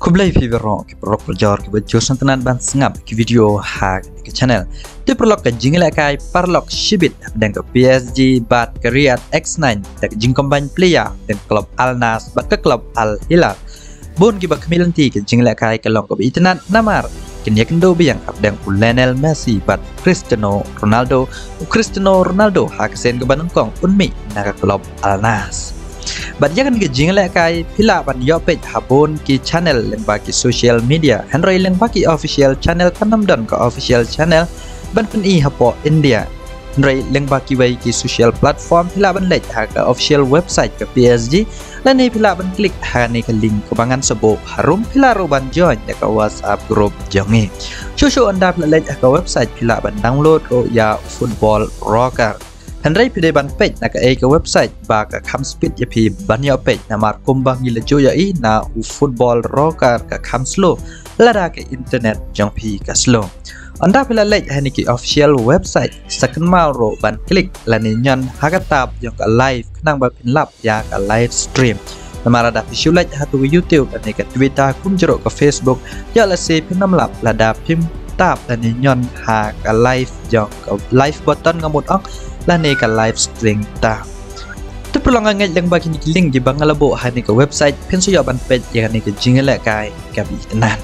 Kublai Fivero ke perlok perjor ke baju santanan ban sengap ke video hak ke channel. Di perlok ke jingle kai perlok shibit dan ke PSG bat ke Riyadh X9 dan ke jing combine player dan klub Al Nas bat ke klub Al Hilal. Bon ki bak milanti ke jingle kai ke long ke internet namar. Kini kendo biang abdang Lionel Messi bat Cristiano Ronaldo hak sen ke banungkong unmi nak klub Al Nas. Bat jangan ke jingle kai pila ban yopet habon ki channel leng baki social media Henry leng baki official channel kanam don ke official channel ban pen I hapo India Henry leng baki bai ki social platform pila ban lek ha ke official website ke PSG dan ni pila ban klik ha ni ke link ke bangan sebo harum pila ro ban join ke WhatsApp group jongi shushu anda pila lek ha ke website pila ban download ro ya football rocker Henry pide ban page na ke website ba ka kam speed ya pi ban ya page na mar kumbang gila jo ya I na football rocker ka kam slow lada ke internet jong pi ka slow anda pila lek hani ki official website second mal ro ban klik lani nyan hagatab jong ka live kenang ba pin lap ya ka live stream namara da visualize hatu YouTube ani ka Twitter kum jero ka Facebook ya la se pinam lap lada pim tap lani nyan ha ka live jong ka live button ngamut ok lani ka live stream ta tu perlu ngangat yang bagi ni link di bang labo hani ke website pen suya ban page yang ni ke jingle kai ka bi tenan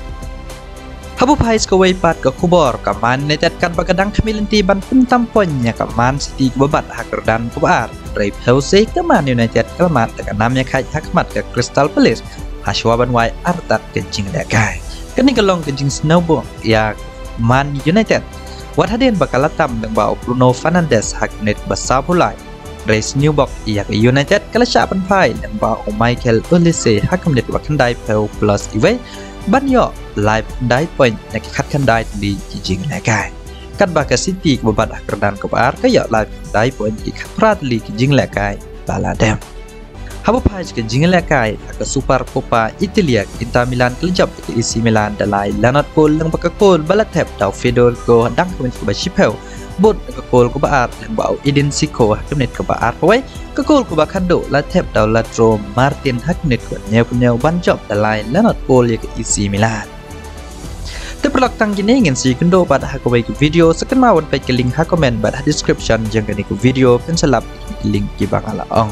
habu pais ke waypat ke kubor ka man netet kan bagadang kamilanti ban pentam ponya ka man city ke babat hakerdan ke bar Brave House ke man United kelmat ke namnya kai hakmat ke Crystal Palace haswa ban wai artat ke jingle kai kini kelong ke jing snowball ya Man United Wat hadian bakal latam dengan bau Bruno Fernandes haknet besar pulai. Race Newbox ia ke United kalau siapan pai dan bau Michael Olise haknet bakandai pel plus iwe banyo live dai point nak kat kandai di jing lekai. Kat baka City ke babat akerdan ke bar ke ya live dai point di kat prat li jing lekai baladem. Habu page ke jingle kai ke Super Coppa Italia Inter Milan kelejap ke AC Milan dalai Leonard Cole leng bakakol balatep tau Fedor ko dang ke ba Chipel bot ke kol ko baat leng bau Edin Zico haknet ke baat wai ke kol ko bakando latep tau Latro Martin haknet ko nyau ban job dalai Leonard Cole ke AC Milan terperlak tang gini ingin si kendo pada hakawai ke video sekan mawan pai ke link ha komen pada description jangan ke video penselap link di bangala ong